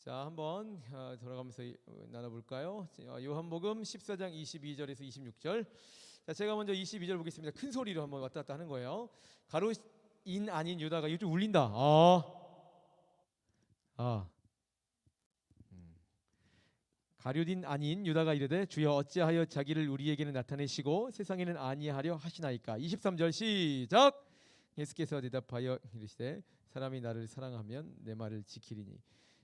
자, 한번 돌아가면서 나눠볼까요? 요한복음 14장 22절에서 26절. 자, 제가 먼저 22절 보겠습니다. 큰 소리로 한번 왔다 갔다 하는 거예요. 가룟인 아닌 유다가 이거 좀 울린다. 가룟인 아닌 유다가 이르되 주여 어찌하여 자기를 우리에게는 나타내시고 세상에는 아니하려 하시나이까. 23절 시작. 예수께서 대답하여 이르시되 사람이 나를 사랑하면 내 말을 지키리니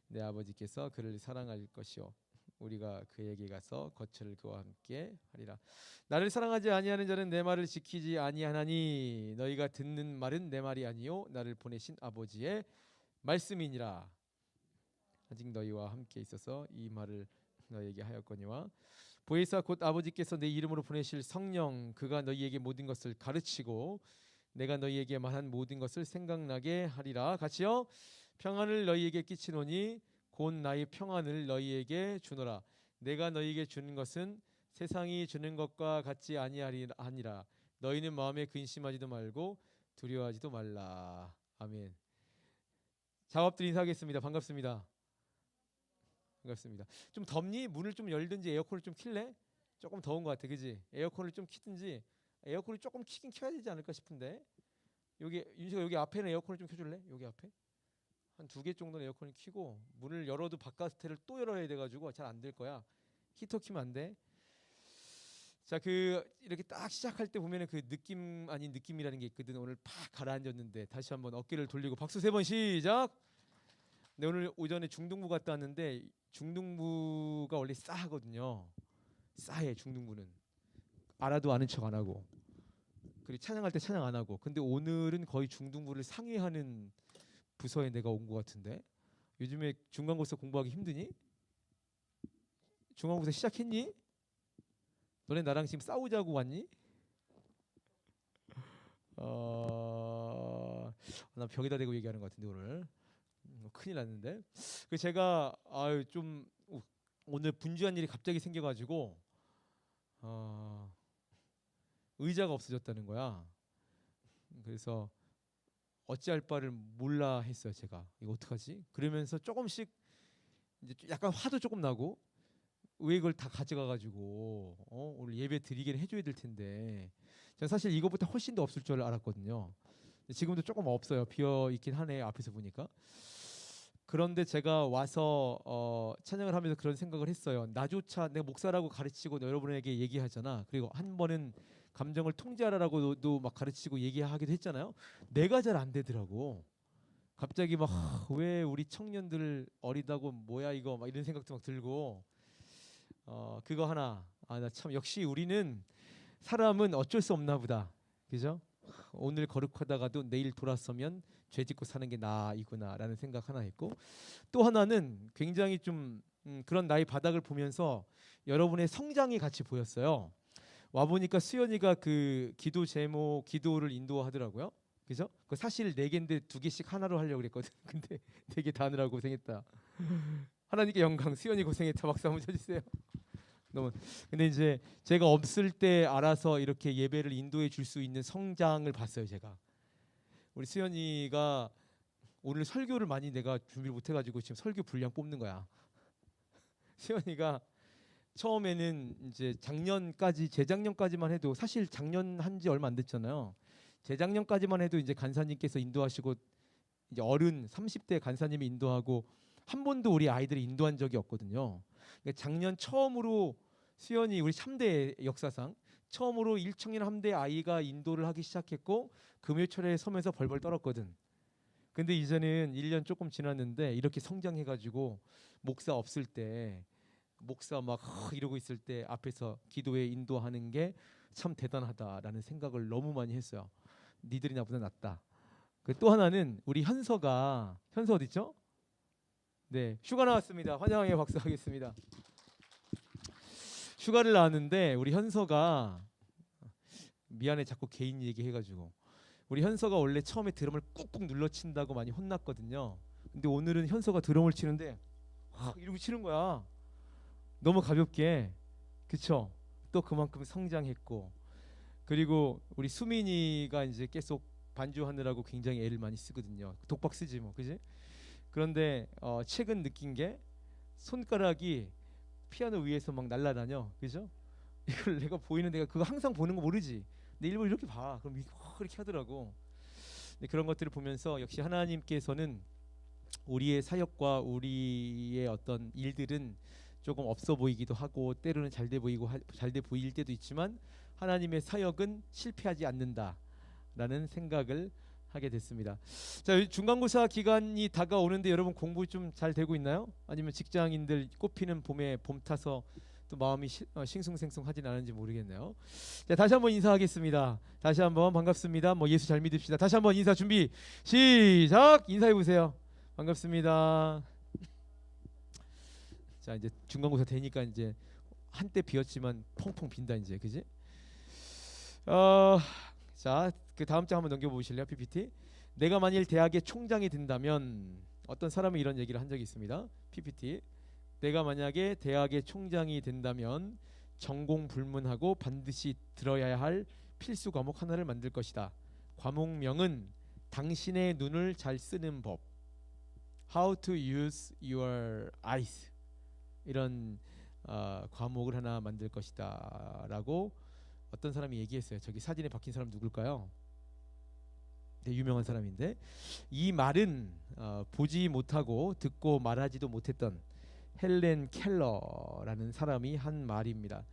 내 아버지께서 그를 사랑할 것이요 우리가 그에게 가서 거처를 그와 함께 하리라. 나를 사랑하지 아니하는 자는 내 말을 지키지 아니하나니 너희가 듣는 말은 내 말이 아니요 나를 보내신 아버지의 말씀이니라. 아직 너희와 함께 있어서 이 말을 너희에게 하였거니와 보혜사 곧 아버지께서 내 이름으로 보내실 성령 그가 너희에게 모든 것을 가르치고 내가 너희에게 말한 모든 것을 생각나게 하리라. 같이요. 평안을 너희에게 끼치노니 곧 나의 평안을 너희에게 주노라. 내가 너희에게 주는 것은 세상이 주는 것과 같지 아니하니라. 너희는 마음에 근심하지도 말고 두려워하지도 말라. 아멘. 작업들 인사하겠습니다. 반갑습니다. 반갑습니다. 좀 덥니? 문을 좀 열든지 에어컨을 좀 킬래? 조금 더운 것 같아, 그지? 에어컨을 좀 키든지. 에어컨을 조금 키긴 켜야 되지 않을까 싶은데. 여기 윤식아 여기 앞에는 에어컨을 좀 켜줄래? 여기 앞에 한 2개 정도는 에어컨을 켜고 문을 열어도 바깥을 또 열어야 돼가지고 잘 안 될 거야. 히터 키면 안 돼. 자, 이렇게 딱 시작할 때 보면은 그 느낌 아닌 느낌이라는 게 있거든. 오늘 팍 가라앉았는데 다시 한번 어깨를 돌리고 박수 3번 시작. 네, 오늘 오전에 중등부 갔다 왔는데 중등부가 원래 싸하거든요. 싸해 중등부는. 알아도 아는 척 안 하고. 그리고 찬양할 때 찬양 안 하고. 근데 오늘은 거의 중등부를 상회하는 부서에 내가 온 것 같은데. 요즘에 중간고사 공부하기 힘드니? 중간고사 시작했니? 너네 나랑 지금 싸우자고 왔니? 나 벽에다 대고 얘기하는 것 같은데 오늘. 큰일 났는데. 제가 좀 오늘 분주한 일이 갑자기 생겨가지고 의자가 없어졌다는 거야. 그래서 어찌할 바를 몰라 했어요. 제가 이거 어떡하지? 그러면서 조금씩 이제 약간 화도 조금 나고 왜 이걸 다 가져가가지고 오늘 예배 드리긴 해줘야 될 텐데 제가 사실 이거보다 훨씬 더 없을 줄 알았거든요. 지금도 조금 없어요. 비어 있긴 하네 앞에서 보니까. 그런데 제가 와서 찬양을 하면서 그런 생각을 했어요. 나조차 내가 목사라고 가르치고 여러분에게 얘기하잖아. 그리고 한 번은 감정을 통제하라고도 막 가르치고 얘기하기도 했잖아요. 내가 잘 안 되더라고. 갑자기 막 왜 우리 청년들 어리다고 뭐야 이거 막 이런 생각도 막 들고 그거 하나 나 참 역시 우리는 사람은 어쩔 수 없나 보다. 그죠? 오늘 거룩하다가도 내일 돌아서면 죄 짓고 사는 게 나이구나라는 생각 하나 했고 또 하나는 굉장히 좀 그런 나의 바닥을 보면서 여러분의 성장이 같이 보였어요. 와 보니까 수연이가 그 기도 제목 기도를 인도하더라고요. 그죠? 그 사실 4개인데 2개씩 하나로 하려고 그랬거든. 근데 4개 다 하느라고 고생했다. 하나님께 영광. 수연이 고생했다. 박수 한번 쳐주세요. 너무. 근데 이제 제가 없을 때 알아서 이렇게 예배를 인도해 줄 수 있는 성장을 봤어요. 제가 우리 수연이가 오늘 설교를 많이 내가 준비를 못 해가지고 지금 설교 분량 뽑는 거야. 수연이가 처음에는 이제 작년까지 재작년까지만 해도 사실 작년 한지 얼마 안 됐잖아요. 재작년까지만 해도 이제 간사님께서 인도하시고 이제 어른 30대 간사님이 인도하고 한 번도 우리 아이들이 인도한 적이 없거든요. 그러니까 작년 처음으로 수연이 우리 3대 역사상 처음으로 1청년 함대 아이가 인도를 하기 시작했고 금요철에 서면서 벌벌 떨었거든. 근데 이제는 1년 조금 지났는데 이렇게 성장해가지고 목사 없을 때 목사 막 이러고 있을 때 앞에서 기도에 인도하는 게 참 대단하다라는 생각을 너무 많이 했어요. 니들이 나보다 낫다. 또 하나는 우리 현서 어디 있죠? 네, 휴가 나왔습니다. 환영의 박수 하겠습니다. 휴가를 나왔는데 우리 현서가 미안해 자꾸 개인 얘기해가지고 우리 현서가 원래 처음에 드럼을 꾹꾹 눌러 친다고 많이 혼났거든요. 근데 오늘은 현서가 드럼을 치는데 이러고 치는 거야. 너무 가볍게. 그쵸? 또 그만큼 성장했고 그리고 우리 수민이가 이제 계속 반주하느라고 굉장히 애를 많이 쓰거든요. 독박 쓰지 뭐, 그지? 그런데 최근 느낀 게 손가락이 피아노 위에서 막 날아다녀, 그죠? 이걸 내가 보이는 내가 그거 항상 보는 거 모르지. 근데 일부러 이렇게 봐. 그럼 이렇게 하더라고. 근데 그런 것들을 보면서 역시 하나님께서는 우리의 사역과 우리의 어떤 일들은 조금 없어 보이기도 하고 때로는 잘 돼 보이고 잘 돼 보일 때도 있지만 하나님의 사역은 실패하지 않는다라는 생각을 하게 됐습니다. 자, 중간고사 기간이 다가오는데 여러분 공부 좀 잘 되고 있나요? 아니면 직장인들 꽃피는 봄에 봄 타서 또 마음이 싱숭생숭하진 않은지 모르겠네요. 자, 다시 한번 인사하겠습니다. 다시 한번 반갑습니다. 뭐 예수 잘 믿읍시다. 다시 한번 인사 준비 시작. 인사해 보세요. 반갑습니다. 자, 이제 중간고사 되니까 이제 한때 비었지만 펑펑 빈다 이제, 그지? 자, 그 다음 장 한번 넘겨보실래요? PPT. 내가 만일 대학의 총장이 된다면, 어떤 사람이 이런 얘기를 한 적이 있습니다. PPT. 내가 만약에 대학의 총장이 된다면 전공 불문하고 반드시 들어야 할 필수 과목 하나를 만들 것이다. 과목명은 당신의 눈을 잘 쓰는 법. How to use your eyes. 이런 과목을 하나 만들 것이다 라고 어떤 사람이 얘기했어요. 저기 사진에 박힌 사람 누굴까요? 되게 유명한 사람인데, 이 말은 보지 못하고 듣고 말하지도 못했던 헬렌 켈러라는 사람이 한 말입니다.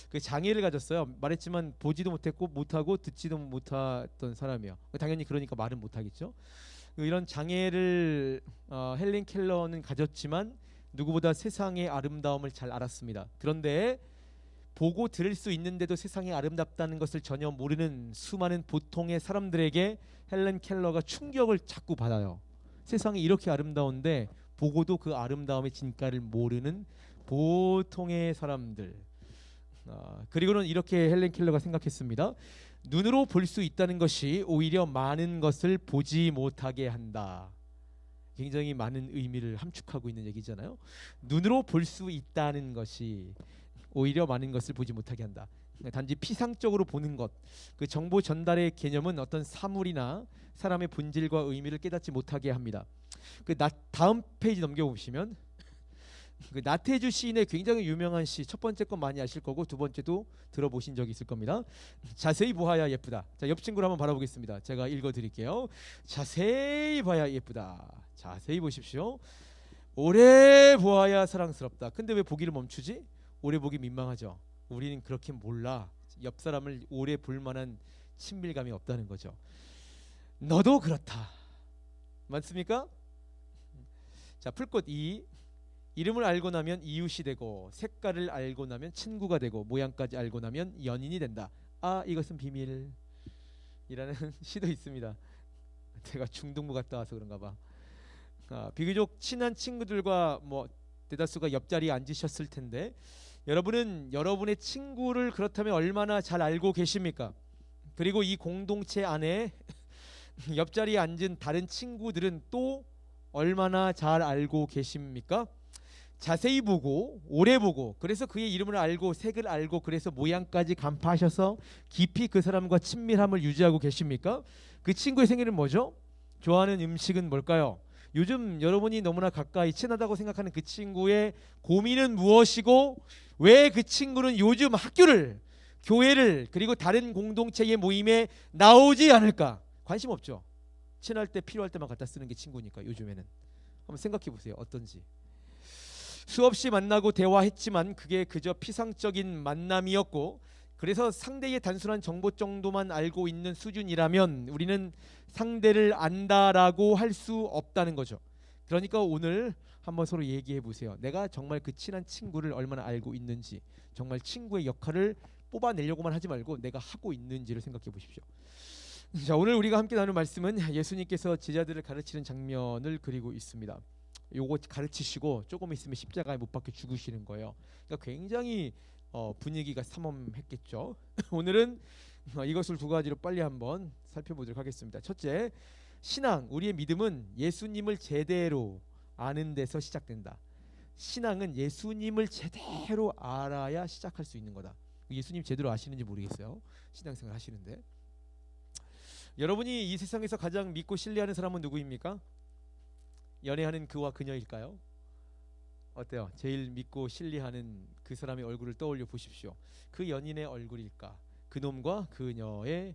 그 장애를 가졌어요. 말했지만 보지도 못하고 듣지도 못했던 사람이에요. 당연히 그러니까 말은 못하겠죠. 이런 장애를 헬렌 켈러는 가졌지만 누구보다 세상의 아름다움을 잘 알았습니다. 그런데 보고 들을 수 있는데도 세상이 아름답다는 것을 전혀 모르는 수많은 보통의 사람들에게 헬렌 켈러가 충격을 자꾸 받아요. 세상이 이렇게 아름다운데 보고도 그 아름다움의 진가를 모르는 보통의 사람들. 그리고는 이렇게 헬렌 켈러가 생각했습니다. 눈으로 볼 수 있다는 것이 오히려 많은 것을 보지 못하게 한다. 굉장히 많은 의미를 함축하고 있는 얘기잖아요. 눈으로 볼 수 있다는 것이 오히려 많은 것을 보지 못하게 한다. 단지 피상적으로 보는 것, 그 정보 전달의 개념은 어떤 사물이나 사람의 본질과 의미를 깨닫지 못하게 합니다. 다음 페이지 넘겨보시면 그 나태주 시인의 굉장히 유명한 시, 첫 번째 건 많이 아실 거고 두 번째도 들어보신 적이 있을 겁니다. 자세히 보아야 예쁘다. 자, 옆 친구를 한번 바라보겠습니다. 제가 읽어드릴게요. 자세히 봐야 예쁘다. 자세히 보십시오. 오래 보아야 사랑스럽다. 근데 왜 보기를 멈추지? 오래 보기 민망하죠. 우리는 그렇게 몰라. 옆 사람을 오래 볼 만한 친밀감이 없다는 거죠. 너도 그렇다. 맞습니까? 자, 풀꽃 2. 이름을 알고 나면 이웃이 되고, 색깔을 알고 나면 친구가 되고, 모양까지 알고 나면 연인이 된다. 이것은 비밀. 이라는 시도 있습니다. 제가 중등부 갔다 와서 그런가 봐. 비교적 친한 친구들과 뭐 대다수가 옆자리에 앉으셨을 텐데, 여러분은 여러분의 친구를 그렇다면 얼마나 잘 알고 계십니까? 그리고 이 공동체 안에 옆자리에 앉은 다른 친구들은 또 얼마나 잘 알고 계십니까? 자세히 보고 오래 보고, 그래서 그의 이름을 알고 색을 알고, 그래서 모양까지 간파하셔서 깊이 그 사람과 친밀함을 유지하고 계십니까? 그 친구의 생일은 뭐죠? 좋아하는 음식은 뭘까요? 요즘 여러분이 너무나 가까이 친하다고 생각하는 그 친구의 고민은 무엇이고, 왜 그 친구는 요즘 학교를, 교회를, 그리고 다른 공동체의 모임에 나오지 않을까? 관심 없죠. 친할 때 필요할 때만 갖다 쓰는 게 친구니까. 요즘에는 한번 생각해 보세요. 어떤지. 수없이 만나고 대화했지만 그게 그저 피상적인 만남이었고, 그래서 상대의 단순한 정보 정도만 알고 있는 수준이라면 우리는 상대를 안다라고 할 수 없다는 거죠. 그러니까 오늘 한번 서로 얘기해 보세요. 내가 정말 그 친한 친구를 얼마나 알고 있는지, 정말 친구의 역할을 뽑아내려고만 하지 말고 내가 하고 있는지를 생각해 보십시오. 자, 오늘 우리가 함께 나눌 말씀은 예수님께서 제자들을 가르치는 장면을 그리고 있습니다. 요거 가르치시고 조금 있으면 십자가에 못 박혀 죽으시는 거예요. 그러니까 굉장히 분위기가 삼엄했겠죠. 오늘은 이것을 두 가지로 빨리 한번 살펴보도록 하겠습니다. 첫째, 신앙, 우리의 믿음은 예수님을 제대로 아는 데서 시작된다. 신앙은 예수님을 제대로 알아야 시작할 수 있는 거다. 예수님 제대로 아시는지 모르겠어요. 신앙생활 하시는데. 여러분이 이 세상에서 가장 믿고 신뢰하는 사람은 누구입니까? 연애하는 그와 그녀일까요? 어때요? 제일 믿고 신뢰하는 그 사람의 얼굴을 떠올려 보십시오. 그 연인의 얼굴일까? 그놈과 그녀의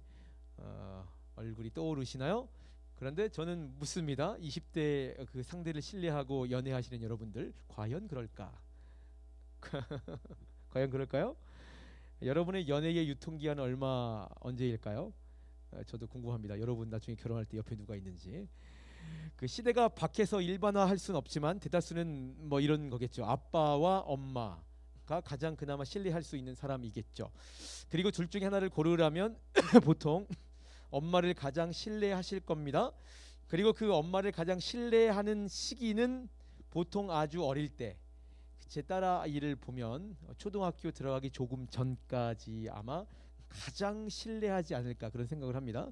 얼굴이 떠오르시나요? 그런데 저는 묻습니다. 20대 그 상대를 신뢰하고 연애하시는 여러분들, 과연 그럴까? 과연 그럴까요? 여러분의 연애의 유통기한 언제일까요? 저도 궁금합니다. 여러분 나중에 결혼할 때 옆에 누가 있는지. 그 시대가 밖에서 일반화할 수는 없지만 대다수는 뭐 이런 거겠죠. 아빠와 엄마가 가장 그나마 신뢰할 수 있는 사람이겠죠. 그리고 둘 중에 하나를 고르라면 보통 엄마를 가장 신뢰하실 겁니다. 그리고 그 엄마를 가장 신뢰하는 시기는 보통 아주 어릴 때. 제 딸아이를 보면 초등학교 들어가기 조금 전까지 아마 가장 신뢰하지 않을까 그런 생각을 합니다.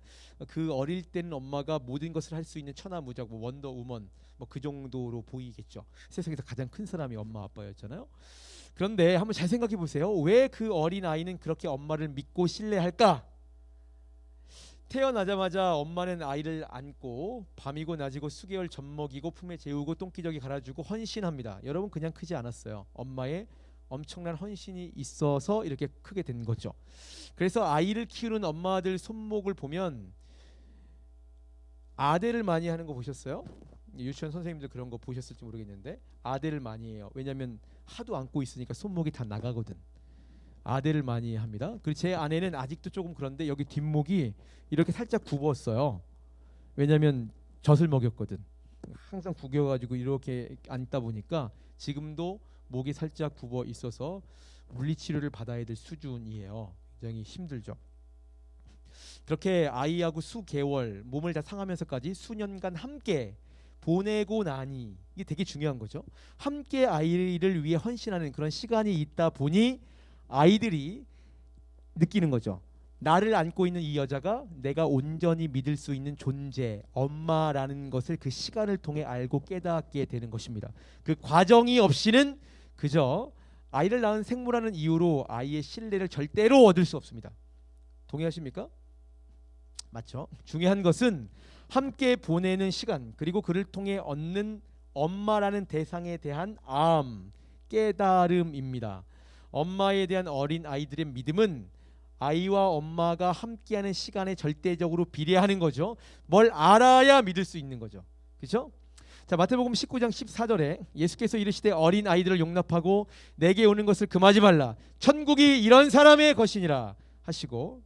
그 어릴 때는 엄마가 모든 것을 할 수 있는 천하무적, 뭐 원더우먼, 뭐 그 정도로 보이겠죠. 세상에서 가장 큰 사람이 엄마 아빠였잖아요. 그런데 한번 잘 생각해 보세요. 왜 그 어린 아이는 그렇게 엄마를 믿고 신뢰할까? 태어나자마자 엄마는 아이를 안고 밤이고 낮이고 수개월 젖 먹이고 품에 재우고 똥기저귀 갈아주고 헌신합니다. 여러분 그냥 크지 않았어요. 엄마의 엄청난 헌신이 있어서 이렇게 크게 된 거죠. 그래서 아이를 키우는 엄마들 손목을 보면 아대를 많이 하는 거 보셨어요? 유치원 선생님들 그런 거 보셨을지 모르겠는데 아대를 많이 해요. 왜냐하면 하도 안고 있으니까 손목이 다 나가거든. 아대를 많이 합니다. 그리고 제 아내는 아직도 조금 그런데 여기 뒷목이 이렇게 살짝 굽었어요. 왜냐하면 젖을 먹였거든. 항상 구겨가지고 이렇게 앉다 보니까 지금도 목이 살짝 굽어 있어서 물리치료를 받아야 될 수준이에요. 굉장히 힘들죠. 그렇게 아이하고 수개월 몸을 다 상하면서까지 수년간 함께 보내고 나니 이게 되게 중요한 거죠. 함께 아이를 위해 헌신하는 그런 시간이 있다 보니 아이들이 느끼는 거죠. 나를 안고 있는 이 여자가 내가 온전히 믿을 수 있는 존재, 엄마라는 것을 그 시간을 통해 알고 깨닫게 되는 것입니다. 그 과정이 없이는 그저 아이를 낳은 생모라는 이유로 아이의 신뢰를 절대로 얻을 수 없습니다. 동의하십니까? 맞죠? 중요한 것은 함께 보내는 시간, 그리고 그를 통해 얻는 엄마라는 대상에 대한 깨달음입니다. 엄마에 대한 어린 아이들의 믿음은 아이와 엄마가 함께하는 시간에 절대적으로 비례하는 거죠. 뭘 알아야 믿을 수 있는 거죠. 그렇죠? 자, 마태복음 19장 14절에 예수께서 이르시되 어린 아이들을 용납하고 내게 오는 것을 금하지 말라. 천국이 이런 사람의 것이니라 하시고.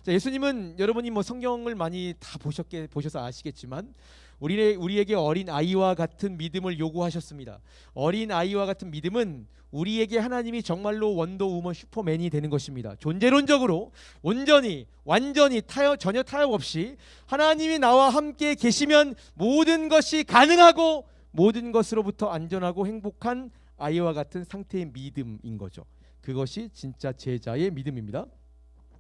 자, 예수님은 여러분이 뭐 성경을 많이 다 보셔서 아시겠지만 우리에게 어린 아이와 같은 믿음을 요구하셨습니다. 어린 아이와 같은 믿음은 우리에게 하나님이 정말로 원더우먼 슈퍼맨이 되는 것입니다. 존재론적으로 온전히 완전히 전혀 타협 없이 하나님이 나와 함께 계시면 모든 것이 가능하고 모든 것으로부터 안전하고 행복한 아이와 같은 상태의 믿음인 거죠. 그것이 진짜 제자의 믿음입니다.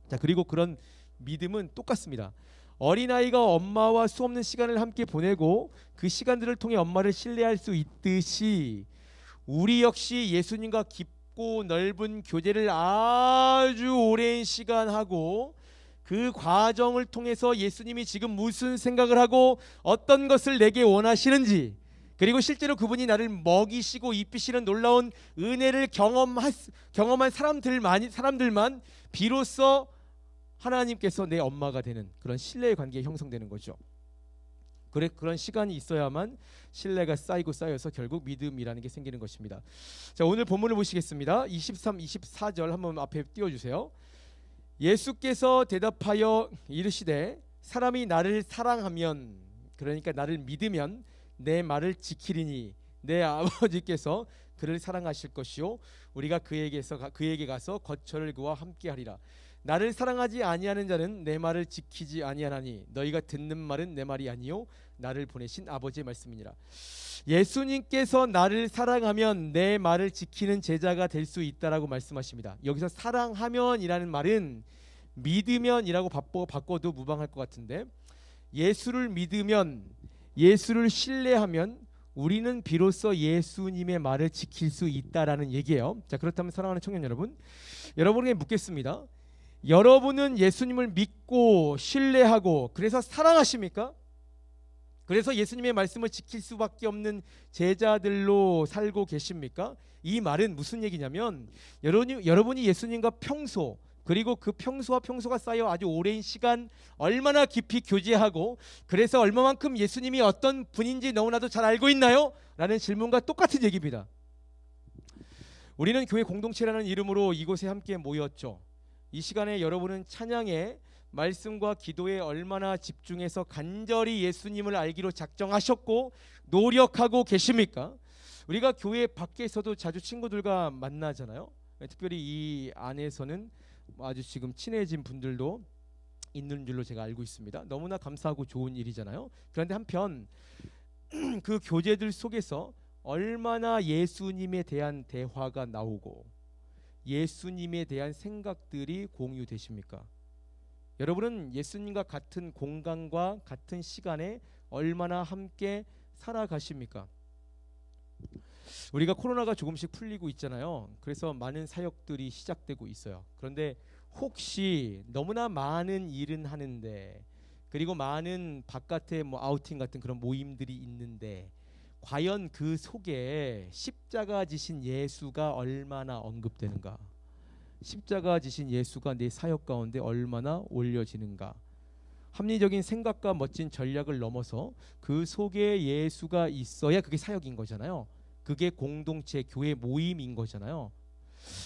자, 그리고 그런 믿음은 똑같습니다. 어린아이가 엄마와 수없는 시간을 함께 보내고 그 시간들을 통해 엄마를 신뢰할 수 있듯이 우리 역시 예수님과 깊고 넓은 교제를 아주 오랜 시간 하고 그 과정을 통해서 예수님이 지금 무슨 생각을 하고 어떤 것을 내게 원하시는지, 그리고 실제로 그분이 나를 먹이시고 입히시는 놀라운 은혜를 경험한 사람들만 비로소 하나님께서 내 엄마가 되는 그런 신뢰의 관계가 형성되는 거죠. 그런 시간이 있어야만 신뢰가 쌓여서 결국 믿음이라는 게 생기는 것입니다. 자, 오늘 본문을 보시겠습니다. 23, 24절 한번 앞에 띄워주세요. 예수께서 대답하여 이르시되 사람이 나를 사랑하면, 그러니까 나를 믿으면 내 말을 지키리니 내 아버지께서 그를 사랑하실 것이요 우리가 그에게 가서 거처를 그와 함께하리라. 나를 사랑하지 아니하는 자는 내 말을 지키지 아니하나니 너희가 듣는 말은 내 말이 아니요 나를 보내신 아버지의 말씀이니라. 예수님께서 나를 사랑하면 내 말을 지키는 제자가 될 수 있다라고 말씀하십니다. 여기서 사랑하면이라는 말은 믿으면이라고 바꿔도 무방할 것 같은데, 예수를 믿으면, 예수를 신뢰하면 우리는 비로소 예수님의 말을 지킬 수 있다라는 얘기예요. 자, 그렇다면 사랑하는 청년 여러분, 여러분에게 묻겠습니다. 여러분은 예수님을 믿고 신뢰하고 그래서 사랑하십니까? 그래서 예수님의 말씀을 지킬 수밖에 없는 제자들로 살고 계십니까? 이 말은 무슨 얘기냐면 여러분이 예수님과 평소, 그리고 그 평소와 평소가 쌓여 아주 오랜 시간 얼마나 깊이 교제하고, 그래서 얼마만큼 예수님이 어떤 분인지 너무나도 잘 알고 있나요? 라는 질문과 똑같은 얘기입니다. 우리는 교회 공동체라는 이름으로 이곳에 함께 모였죠. 이 시간에 여러분은 찬양에, 말씀과 기도에 얼마나 집중해서 간절히 예수님을 알기로 작정하셨고 노력하고 계십니까? 우리가 교회 밖에서도 자주 친구들과 만나잖아요. 특별히 이 안에서는 아주 지금 친해진 분들도 있는 줄로 제가 알고 있습니다. 너무나 감사하고 좋은 일이잖아요. 그런데 한편 그 교제들 속에서 얼마나 예수님에 대한 대화가 나오고 예수님에 대한 생각들이 공유되십니까? 여러분은 예수님과 같은 공간과 같은 시간에 얼마나 함께 살아가십니까? 우리가 코로나가 조금씩 풀리고 있잖아요. 그래서 많은 사역들이 시작되고 있어요. 그런데 혹시 너무나 많은 일은 하는데, 그리고 많은 바깥에 뭐 아우팅 같은 그런 모임들이 있는데, 과연 그 속에 십자가 지신 예수가 얼마나 언급되는가? 십자가 지신 예수가 내 사역 가운데 얼마나 올려지는가? 합리적인 생각과 멋진 전략을 넘어서 그 속에 예수가 있어야 그게 사역인 거잖아요. 그게 공동체, 교회 모임인 거잖아요.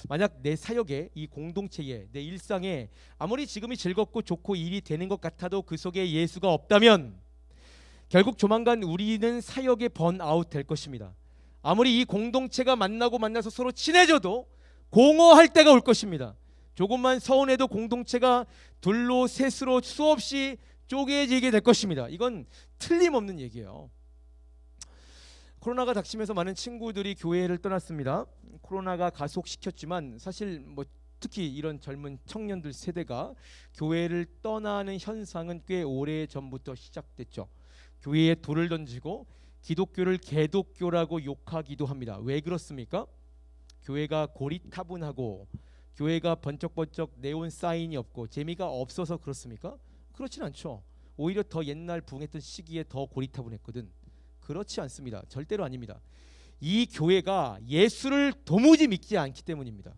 만약 내 사역에, 이 공동체에, 내 일상에 아무리 지금이 즐겁고 좋고 일이 되는 것 같아도 그 속에 예수가 없다면 결국 조만간 우리는 사역에 번아웃 될 것입니다. 아무리 이 공동체가 만나서 서로 친해져도 공허할 때가 올 것입니다. 조금만 서운해도 공동체가 둘로 셋으로 수없이 쪼개지게 될 것입니다. 이건 틀림없는 얘기예요. 코로나가 닥치면서 많은 친구들이 교회를 떠났습니다. 코로나가 가속시켰지만 사실 뭐 특히 이런 젊은 청년들 세대가 교회를 떠나는 현상은 꽤 오래 전부터 시작됐죠. 교회에 돌을 던지고 기독교를 개독교라고 욕하기도 합니다. 왜 그렇습니까? 교회가 고리타분하고 교회가 번쩍번쩍 네온 사인이 없고 재미가 없어서 그렇습니까? 그렇진 않죠. 오히려 더 옛날 부흥했던 시기에 더 고리타분했거든. 그렇지 않습니다. 절대로 아닙니다. 이 교회가 예수를 도무지 믿지 않기 때문입니다.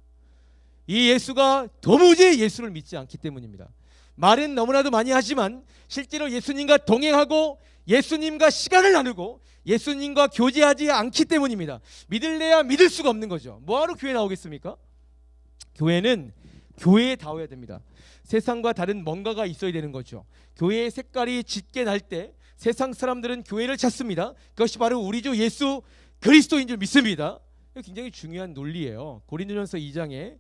이 예수가 도무지 예수를 믿지 않기 때문입니다. 말은 너무나도 많이 하지만 실제로 예수님과 동행하고 예수님과 시간을 나누고 예수님과 교제하지 않기 때문입니다. 믿을래야 믿을 수가 없는 거죠. 뭐하러 교회 나오겠습니까? 교회는 교회다워야 됩니다. 세상과 다른 뭔가가 있어야 되는 거죠. 교회의 색깔이 짙게 날 때 세상 사람들은 교회를 찾습니다. 그것이 바로 우리 주 예수 그리스도인 줄 믿습니다. 굉장히 중요한 논리예요. 고린도전서 2장에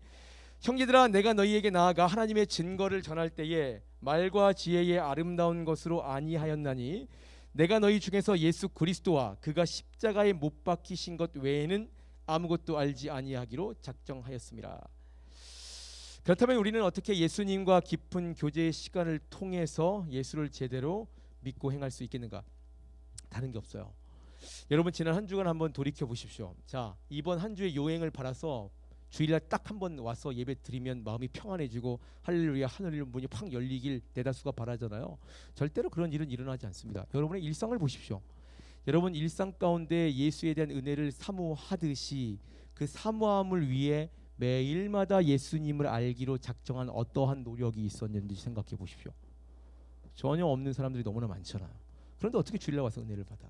형제들아 내가 너희에게 나아가 하나님의 증거를 전할 때에 말과 지혜의 아름다운 것으로 아니하였나니 내가 너희 중에서 예수 그리스도와 그가 십자가에 못 박히신 것 외에는 아무것도 알지 아니하기로 작정하였습니다. 그렇다면 우리는 어떻게 예수님과 깊은 교제의 시간을 통해서 예수를 제대로 믿고 행할 수 있겠는가? 다른 게 없어요. 여러분 지난 한 주간 한번 돌이켜 보십시오. 자, 이번 한 주의 요행을 바라서 주일날 딱 한 번 와서 예배 드리면 마음이 평안해지고 할렐루야 하늘 문이 팍 열리길 대다수가 바라잖아요. 절대로 그런 일은 일어나지 않습니다. 여러분의 일상을 보십시오. 여러분 일상 가운데 예수에 대한 은혜를 사모하듯이 그 사모함을 위해 매일마다 예수님을 알기로 작정한 어떠한 노력이 있었는지 생각해 보십시오. 전혀 없는 사람들이 너무나 많잖아요. 그런데 어떻게 주일날 와서 은혜를 받아?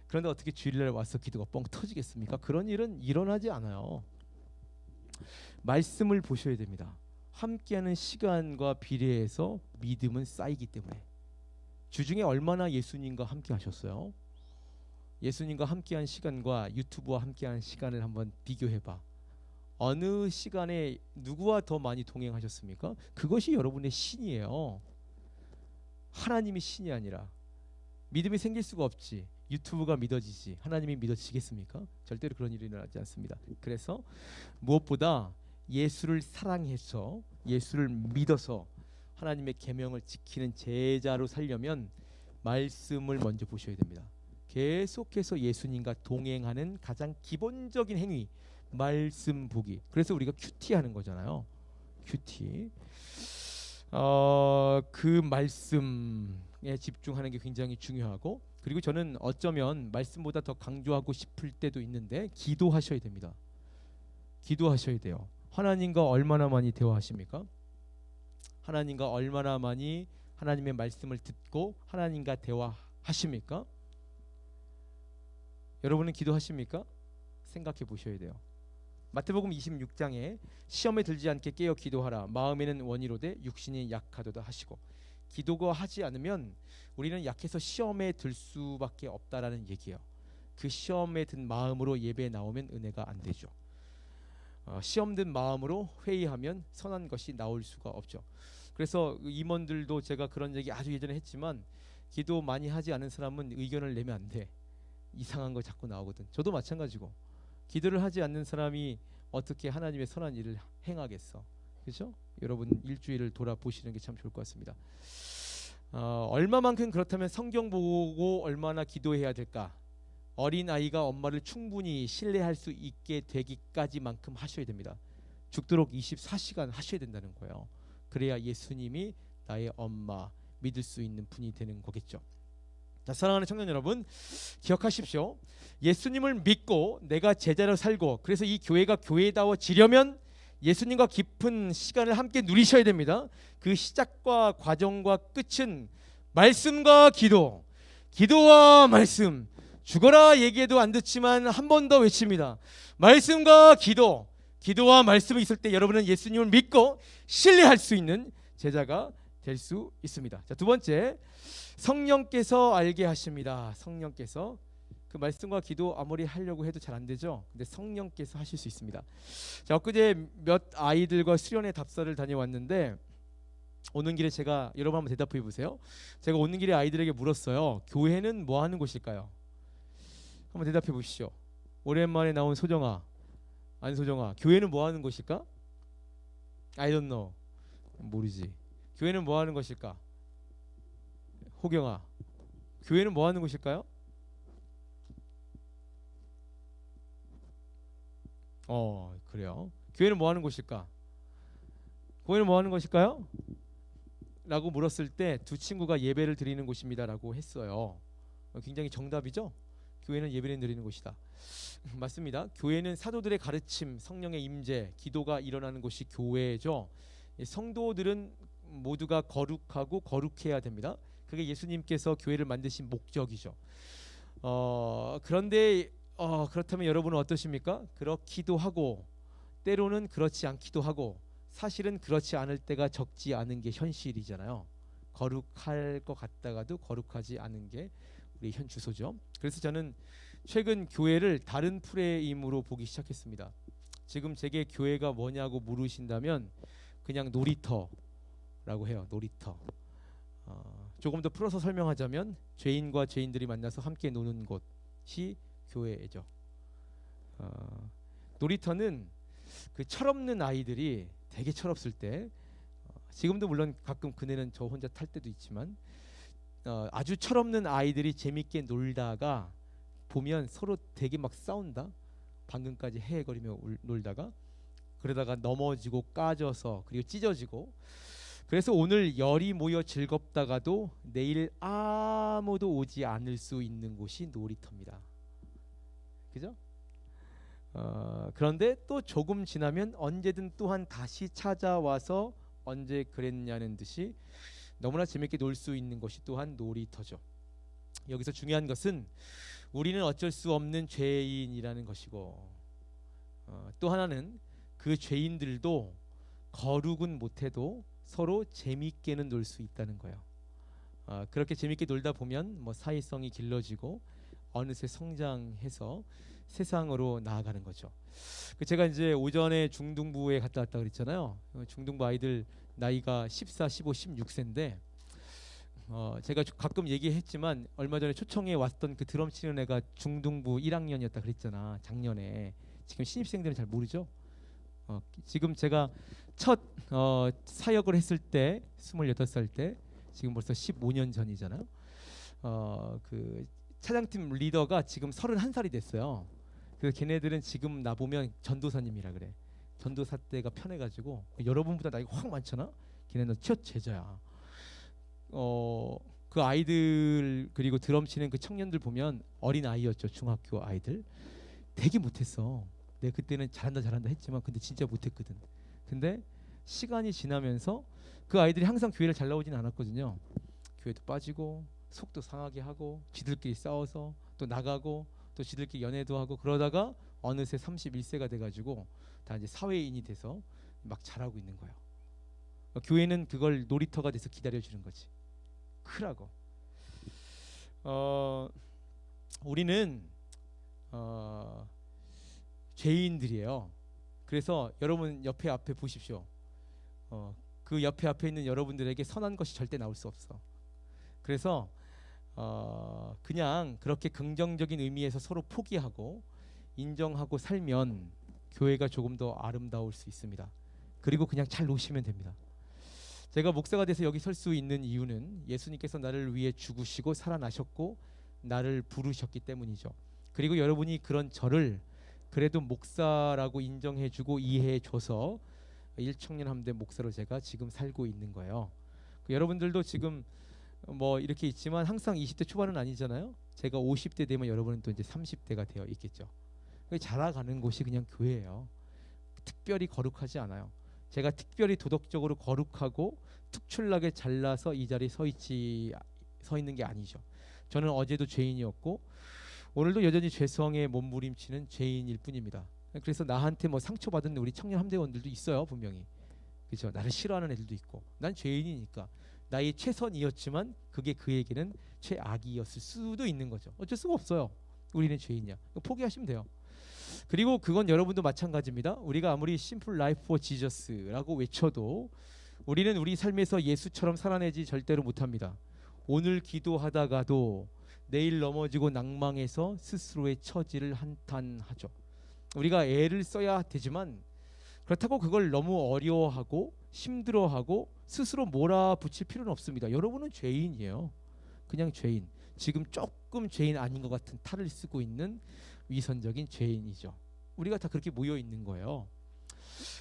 그런데 어떻게 주일날 와서 기도가 뻥 터지겠습니까? 그런 일은 일어나지 않아요. 말씀을 보셔야 됩니다. 함께하는 시간과 비례해서 믿음은 쌓이기 때문에. 주중에 얼마나 예수님과 함께 하셨어요? 예수님과 함께한 시간과 유튜브와 함께한 시간을 한번 비교해봐. 어느 시간에 누구와 더 많이 동행하셨습니까? 그것이 여러분의 신이에요. 하나님이 신이 아니라. 믿음이 생길 수가 없지. 유튜브가 믿어지지 하나님이 믿어지겠습니까? 절대로 그런 일이 일어나지 않습니다. 그래서 무엇보다 예수를 사랑해서 예수를 믿어서 하나님의 계명을 지키는 제자로 살려면 말씀을 먼저 보셔야 됩니다. 계속해서 예수님과 동행하는 가장 기본적인 행위, 말씀 보기. 그래서 우리가 큐티 하는 거잖아요. 큐티. 그 말씀에 집중하는 게 굉장히 중요하고, 그리고 저는 어쩌면 말씀보다 더 강조하고 싶을 때도 있는데 기도하셔야 됩니다. 기도하셔야 돼요. 하나님과 얼마나 많이 대화하십니까? 하나님과 얼마나 많이 하나님의 말씀을 듣고 하나님과 대화하십니까? 여러분은 기도하십니까? 생각해 보셔야 돼요. 마태복음 26장에 시험에 들지 않게 깨어 기도하라. 마음에는 원이로되 육신이 약하도다 하시고, 기도가 하지 않으면 우리는 약해서 시험에 들 수밖에 없다라는 얘기예요. 그 시험에 든 마음으로 예배에 나오면 은혜가 안 되죠. 시험 든 마음으로 회의하면 선한 것이 나올 수가 없죠. 그래서 임원들도 제가 그런 얘기 아주 예전에 했지만, 기도 많이 하지 않은 사람은 의견을 내면 안 돼. 이상한 거 자꾸 나오거든. 저도 마찬가지고, 기도를 하지 않는 사람이 어떻게 하나님의 선한 일을 행하겠어. 그렇죠? 여러분 일주일을 돌아보시는 게 참 좋을 것 같습니다. 얼마만큼 그렇다면 성경 보고 얼마나 기도해야 될까? 어린 아이가 엄마를 충분히 신뢰할 수 있게 되기까지만큼 하셔야 됩니다. 죽도록 24시간 하셔야 된다는 거예요. 그래야 예수님이 나의 엄마, 믿을 수 있는 분이 되는 거겠죠. 자, 사랑하는 청년 여러분, 기억하십시오. 예수님을 믿고 내가 제자로 살고, 그래서 이 교회가 교회다워지려면 예수님과 깊은 시간을 함께 누리셔야 됩니다. 그 시작과 과정과 끝은 말씀과 기도, 기도와 말씀. 죽어라 얘기해도 안 듣지만 한 번 더 외칩니다. 말씀과 기도, 기도와 말씀이 있을 때 여러분은 예수님을 믿고 신뢰할 수 있는 제자가 될 수 있습니다. 자, 두 번째, 성령께서 알게 하십니다. 성령께서, 그 말씀과 기도 아무리 하려고 해도 잘 안 되죠. 근데 성령께서 하실 수 있습니다. 자, 엊그제 몇 아이들과 수련회 답사를 다녀왔는데, 오는 길에 제가, 여러분 한번 대답해 보세요. 제가 오는 길에 아이들에게 물었어요. 교회는 뭐 하는 곳일까요? 한번 대답해 보시죠. 오랜만에 나온 소정아, 안소정아, 교회는 뭐 하는 곳일까? I don't know. 모르지. 교회는 뭐 하는 것일까? 호경아, 교회는 뭐 하는 곳일까요? 그래요. 교회는 뭐 하는 곳일까? 교회는 뭐 하는 것일까요? 라고 물었을 때 두 친구가 예배를 드리는 곳입니다 라고 했어요. 굉장히 정답이죠? 교회는 예배를 드리는 곳이다. 맞습니다. 교회는 사도들의 가르침, 성령의 임재, 기도가 일어나는 곳이 교회죠. 성도들은 모두가 거룩하고 거룩해야 됩니다. 그게 예수님께서 교회를 만드신 목적이죠. 그런데 그렇다면 여러분은 어떠십니까? 그렇기도 하고 때로는 그렇지 않기도 하고, 사실은 그렇지 않을 때가 적지 않은 게 현실이잖아요. 거룩할 것 같다가도 거룩하지 않은 게 우리 현 주소죠. 그래서 저는 최근 교회를 다른 프레임으로 보기 시작했습니다. 지금 제게 교회가 뭐냐고 물으신다면 그냥 놀이터라고 해요. 놀이터. 조금 더 풀어서 설명하자면 죄인과 죄인들이 만나서 함께 노는 곳이 교회죠. 놀이터는 그 철없는 아이들이 되게 철없을 때, 지금도 물론 가끔 그네는 저 혼자 탈 때도 있지만, 아주 철없는 아이들이 재밌게 놀다가 보면 서로 되게 막 싸운다. 방금까지 헤헤거리며 놀다가 그러다가 넘어지고 까져서 그리고 찢어지고, 그래서 오늘 열이 모여 즐겁다가도 내일 아무도 오지 않을 수 있는 곳이 놀이터입니다. 그죠? 그런데 또 조금 지나면 언제든 또한 다시 찾아와서 언제 그랬냐는 듯이 너무나 재밌게 놀 수 있는 것이 또한 놀이터죠. 여기서 중요한 것은 우리는 어쩔 수 없는 죄인이라는 것이고, 또 하나는 그 죄인들도 거룩은 못해도 서로 재밌게는 놀 수 있다는 거예요. 그렇게 재밌게 놀다 보면 뭐 사회성이 길러지고 어느새 성장해서 세상으로 나아가는 거죠. 제가 이제 오전에 중등부에 갔다 왔다 그랬잖아요. 중등부 아이들 나이가 14, 15, 16세인데 제가 가끔 얘기했지만 얼마 전에 초청에 왔던 그 드럼 치는 애가 중등부 1학년이었다 그랬잖아. 작년에. 지금 신입생들은 잘 모르죠. 지금 제가 첫 사역을 했을 때 28살 때, 지금 벌써 15년 전이잖아요. 그 차장팀 리더가 지금 31살이 됐어요. 그래서 걔네들은 지금 나보면 전도사님이라 그래. 전도사 때가 편해가지고, 여러분보다 나이가 확 많잖아. 걔네는 첫 제자야. 그 아이들 그리고 드럼 치는 그 청년들 보면 어린 아이였죠. 중학교 아이들 되게 못했어. 내가 그때는 잘한다 했지만 근데 진짜 못했거든. 근데 시간이 지나면서 그 아이들이 항상 교회를 잘 나오진 않았거든요. 교회도 빠지고 속도 상하게 하고 지들끼리 싸워서 또 나가고 또 지들끼리 연애도 하고 그러다가 어느새 31세가 돼가지고 다 이제 사회인이 돼서 막 잘하고 있는 거예요. 교회는 그걸 놀이터가 돼서 기다려주는 거지. 크라고. 우리는 죄인들이에요. 그래서 여러분 옆에 앞에 보십시오. 그 앞에 있는 여러분들에게 선한 것이 절대 나올 수 없어. 그래서 그냥 그렇게 긍정적인 의미에서 서로 포기하고 인정하고 살면 교회가 조금 더 아름다울 수 있습니다. 그리고 그냥 잘 노시면 됩니다. 제가 목사가 돼서 여기 설 수 있는 이유는 예수님께서 나를 위해 죽으시고 살아나셨고 나를 부르셨기 때문이죠. 그리고 여러분이 그런 저를 그래도 목사라고 인정해주고 이해해줘서 1청년 함대 목사로 제가 지금 살고 있는 거예요. 여러분들도 지금 뭐 이렇게 있지만 항상 20대 초반은 아니잖아요. 제가 50대 되면 여러분은 또 이제 30대가 되어 있겠죠. 자라가는 곳이 그냥 교회예요. 특별히 거룩하지 않아요. 제가 특별히 도덕적으로 거룩하고 특출나게 잘나서 이 자리에 서 있는 게 아니죠. 저는 어제도 죄인이었고 오늘도 여전히 죄성에 몸부림치는 죄인일 뿐입니다. 그래서 나한테 뭐 상처받은 우리 청년 함대원들도 있어요. 분명히. 그렇죠. 나를 싫어하는 애들도 있고 난 죄인이니까 나의 최선이었지만 그게 그에게는 최악이었을 수도 있는 거죠. 어쩔 수가 없어요. 우리는 죄인이야. 포기하시면 돼요. 그리고 그건 여러분도 마찬가지입니다. 우리가 아무리 심플 라이프 포 지저스라고 외쳐도 우리는 우리 삶에서 예수처럼 살아내지 절대로 못합니다. 오늘 기도하다가도 내일 넘어지고 낭망해서 스스로의 처지를 한탄하죠. 우리가 애를 써야 되지만 그렇다고 그걸 너무 어려워하고 힘들어하고 스스로 몰아붙일 필요는 없습니다. 여러분은 죄인이에요. 그냥 죄인. 지금 조금 죄인 아닌 것 같은 탈을 쓰고 있는 위선적인 죄인이죠. 우리가 다 그렇게 모여 있는 거예요.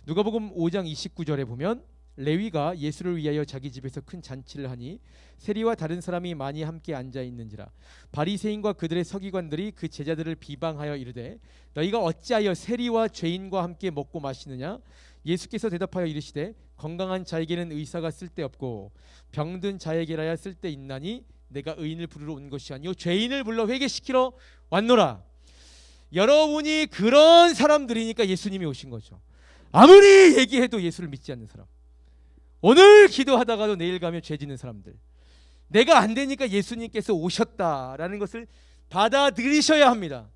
누가복음 5장 29절에 보면 레위가 예수를 위하여 자기 집에서 큰 잔치를 하니 세리와 다른 사람이 많이 함께 앉아 있는지라 바리새인과 그들의 서기관들이 그 제자들을 비방하여 이르되 너희가 어찌하여 세리와 죄인과 함께 먹고 마시느냐. 예수께서 대답하여 이르시되 건강한 자에게는 의사가 쓸데없고 병든 자에게라야 쓸데있나니 내가 의인을 부르러 온 것이 아니요 죄인을 불러 회개시키러 왔노라. 여러분이 그런 사람들이니까 예수님이 오신 거죠. 아무리 얘기해도 예수를 믿지 않는 사람, 오늘 기도하다가도 내일 가면 죄 짓는 사람들, 내가 안 되니까 예수님께서 오셨다라는 것을 받아들이셔야 합니다.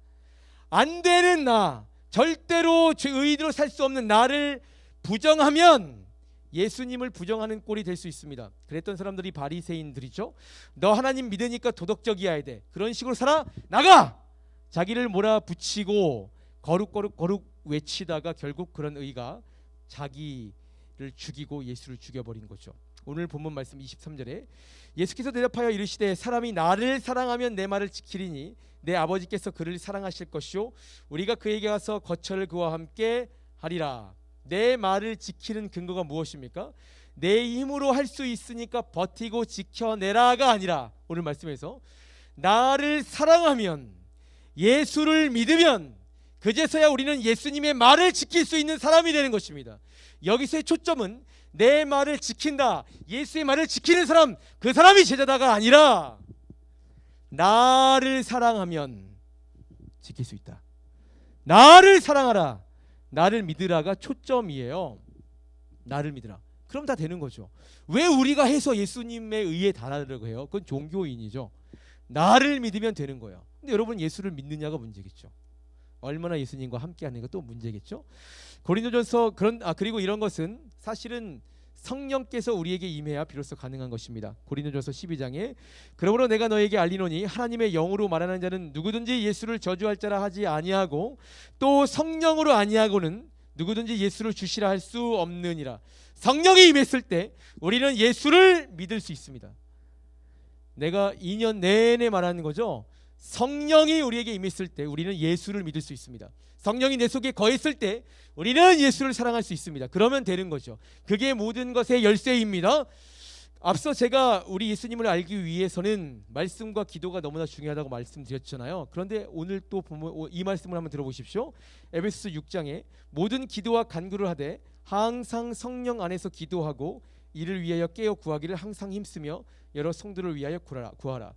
안 되는 나, 절대로 의인으로 살 수 없는 나를 부정하면 예수님을 부정하는 꼴이 될 수 있습니다. 그랬던 사람들이 바리새인들이죠. 너 하나님 믿으니까 도덕적이어야 돼. 그런 식으로 살아? 나가! 자기를 몰아붙이고 거룩 외치다가 결국 그런 의가 자기를 죽이고 예수를 죽여버린 거죠. 오늘 본문 말씀 23절에 예수께서 대답하여 이르시되 사람이 나를 사랑하면 내 말을 지키리니 내 아버지께서 그를 사랑하실 것이요 우리가 그에게 가서 거처를 그와 함께 하리라. 내 말을 지키는 근거가 무엇입니까? 내 힘으로 할 수 있으니까 버티고 지켜내라가 아니라 오늘 말씀에서 나를 사랑하면 예수를 믿으면 그제서야 우리는 예수님의 말을 지킬 수 있는 사람이 되는 것입니다. 여기서의 초점은 내 말을 지킨다, 예수의 말을 지키는 사람, 그 사람이 제자다가 아니라 나를 사랑하면 지킬 수 있다. 나를 사랑하라, 나를 믿으라가 초점이에요. 나를 믿으라. 그럼 다 되는 거죠. 왜 우리가 해서 예수님의 의에 달하려고 해요? 그건 종교인이죠. 나를 믿으면 되는 거예요. 근데 여러분 예수를 믿느냐가 문제겠죠. 얼마나 예수님과 함께하는가 또 문제겠죠. 고린도전서 그리고 이런 것은 사실은 성령께서 우리에게 임해야 비로소 가능한 것입니다. 고린도전서 12장에 그러므로 내가 너에게 알리노니 하나님의 영으로 말하는 자는 누구든지 예수를 저주할 자라 하지 아니하고 또 성령으로 아니하고는 누구든지 예수를 주시라 할 수 없느니라. 성령이 임했을 때 우리는 예수를 믿을 수 있습니다. 내가 2년 내내 말하는 거죠. 성령이 우리에게 임했을 때 우리는 예수를 믿을 수 있습니다. 성령이 내 속에 거했을 때 우리는 예수를 사랑할 수 있습니다. 그러면 되는 거죠. 그게 모든 것의 열쇠입니다. 앞서 제가 우리 예수님을 알기 위해서는 말씀과 기도가 너무나 중요하다고 말씀드렸잖아요. 그런데 오늘 또 보면 이 말씀을 한번 들어보십시오. 에베소서 6장에 모든 기도와 간구를 하되 항상 성령 안에서 기도하고 이를 위하여 깨어 구하기를 항상 힘쓰며 여러 성도를 위하여 구하라.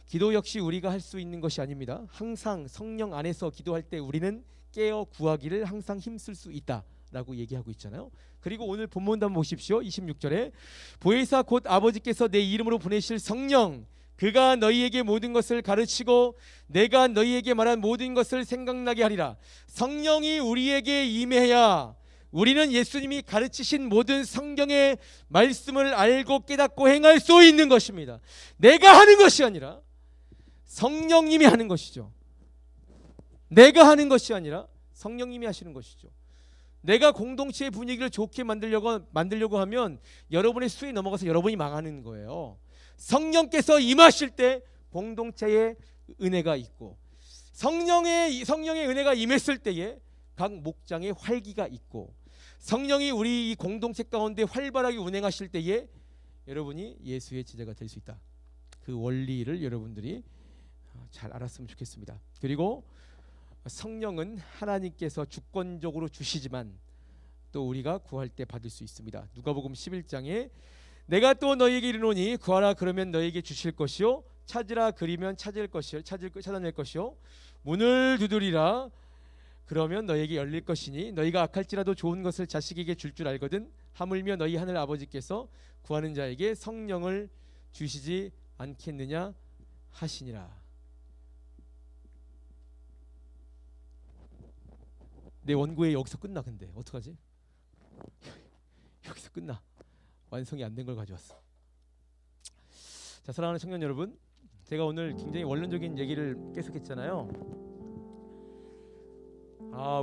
기도 역시 우리가 할 수 있는 것이 아닙니다. 항상 성령 안에서 기도할 때 우리는 깨어 구하기를 항상 힘쓸 수 있다라고 얘기하고 있잖아요. 그리고 오늘 본문도 한번 보십시오. 26절에 보혜사 곧 아버지께서 내 이름으로 보내실 성령 그가 너희에게 모든 것을 가르치고 내가 너희에게 말한 모든 것을 생각나게 하리라. 성령이 우리에게 임해야 우리는 예수님이 가르치신 모든 성경의 말씀을 알고 깨닫고 행할 수 있는 것입니다. 내가 하는 것이 아니라 성령님이 하는 것이죠. 내가 하는 것이 아니라 성령님이 하시는 것이죠. 내가 공동체의 분위기를 좋게 만들려고 하면 여러분의 수에 넘어가서 여러분이 망하는 거예요. 성령께서 임하실 때 공동체에 은혜가 있고 성령의 은혜가 임했을 때에 각 목장에 활기가 있고 성령이 우리 이 공동체 가운데 활발하게 운행하실 때에 여러분이 예수의 제자가 될 수 있다. 그 원리를 여러분들이 잘 알았으면 좋겠습니다. 그리고 성령은 하나님께서 주권적으로 주시지만 또 우리가 구할 때 받을 수 있습니다. 누가복음 11장에 내가 또 너희에게 이르노니 구하라 그러면 너희에게 주실 것이요 찾으라 그리면 찾아낼 것이요 문을 두드리라 그러면 너희에게 열릴 것이니 너희가 악할지라도 좋은 것을 자식에게 줄 알거든 하물며 너희 하늘 아버지께서 구하는 자에게 성령을 주시지 않겠느냐 하시니라. 내 원고에 여기서 끝나. 근데 어떡하지? 여기서 끝나. 완성이 안 된 걸 가져왔어. 자, 사랑하는 청년 여러분, 제가 오늘 굉장히 원론적인 얘기를 계속했잖아요.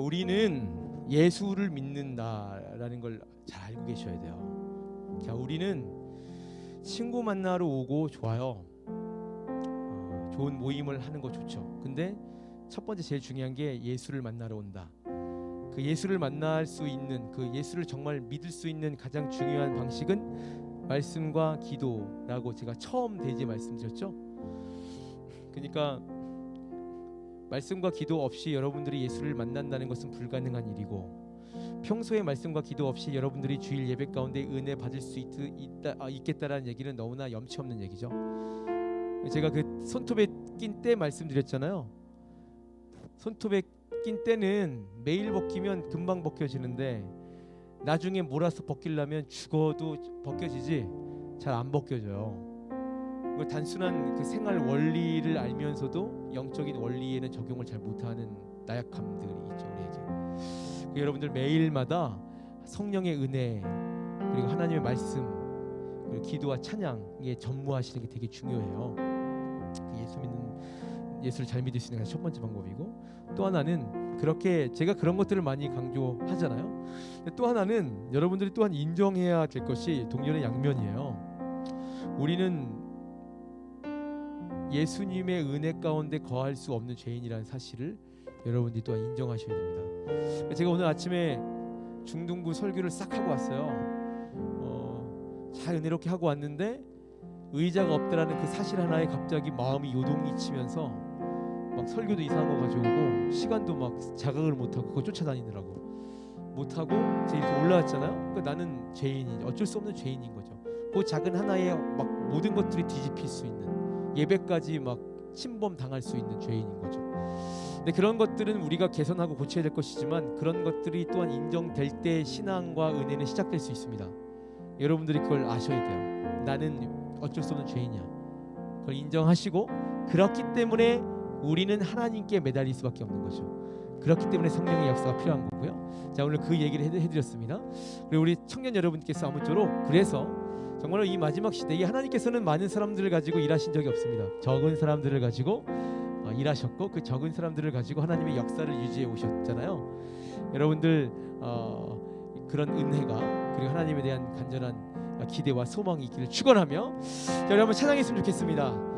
우리는 예수를 믿는다라는 걸 잘 알고 계셔야 돼요. 자, 우리는 친구 만나러 오고 좋아요. 좋은 모임을 하는 거 좋죠. 근데 첫 번째 제일 중요한 게 예수를 만나러 온다. 그 예수를 만날 수 있는 그 예수를 정말 믿을 수 있는 가장 중요한 방식은 말씀과 기도라고 제가 처음 대지에 말씀드렸죠. 그러니까 말씀과 기도 없이 여러분들이 예수를 만난다는 것은 불가능한 일이고 평소에 말씀과 기도 없이 여러분들이 주일 예배 가운데 은혜 받을 수 있겠다라는 얘기는 너무나 염치 없는 얘기죠. 제가 그 손톱에 낀 때 말씀드렸잖아요. 손톱에 낀 때는 매일 벗기면 금방 벗겨지는데 나중에 몰아서 벗기려면 죽어도 벗겨지지 잘 안 벗겨져요. 그 단순한 그 생활 원리를 알면서도 영적인 원리에는 적용을 잘 못하는 나약함들이 있죠, 우리에게. 여러분들 매일마다 성령의 은혜 그리고 하나님의 말씀 그리고 기도와 찬양에 전무하시는 게 되게 중요해요. 예수를 잘 믿을 수 있는 게 첫 번째 방법이고 또 하나는 그렇게 제가 그런 것들을 많이 강조하잖아요. 또 하나는 여러분들이 또한 인정해야 될 것이 동전의 양면이에요. 우리는 예수님의 은혜 가운데 거할 수 없는 죄인이라는 사실을 여러분들이 또한 인정하셔야 됩니다. 제가 오늘 아침에 중등부 설교를 싹 하고 왔어요. 잘 은혜롭게 하고 왔는데 의자가 없다라는 그 사실 하나에 갑자기 마음이 요동이 치면서 막 설교도 이상한 거 가져오고 시간도 막 자각을 못하고 그거 쫓아다니느라고 못하고 제 이렇게 올라왔잖아요. 그러니까 나는 죄인이 어쩔 수 없는 죄인인 거죠. 그 작은 하나에 막 모든 것들이 뒤집힐 수 있는 예배까지 막 침범 당할 수 있는 죄인인 거죠. 근데 그런 것들은 우리가 개선하고 고쳐야 될 것이지만 그런 것들이 또한 인정될 때 신앙과 은혜는 시작될 수 있습니다. 여러분들이 그걸 아셔야 돼요. 나는 어쩔 수 없는 죄인이야. 그걸 인정하시고 그렇기 때문에 우리는 하나님께 매달릴 수밖에 없는 거죠. 그렇기 때문에 성령의 역사가 필요한 거고요. 자, 오늘 그 얘기를 해드렸습니다. 그리고 우리 청년 여러분께서 아무쪼록 그래서 정말로 이 마지막 시대에 하나님께서는 많은 사람들을 가지고 일하신 적이 없습니다. 적은 사람들을 가지고 일하셨고 그 적은 사람들을 가지고 하나님의 역사를 유지해 오셨잖아요. 여러분들 그런 은혜가 그리고 하나님에 대한 간절한 기대와 소망이 있기를 축원하며 자, 우리 한번 찬양했으면 좋겠습니다.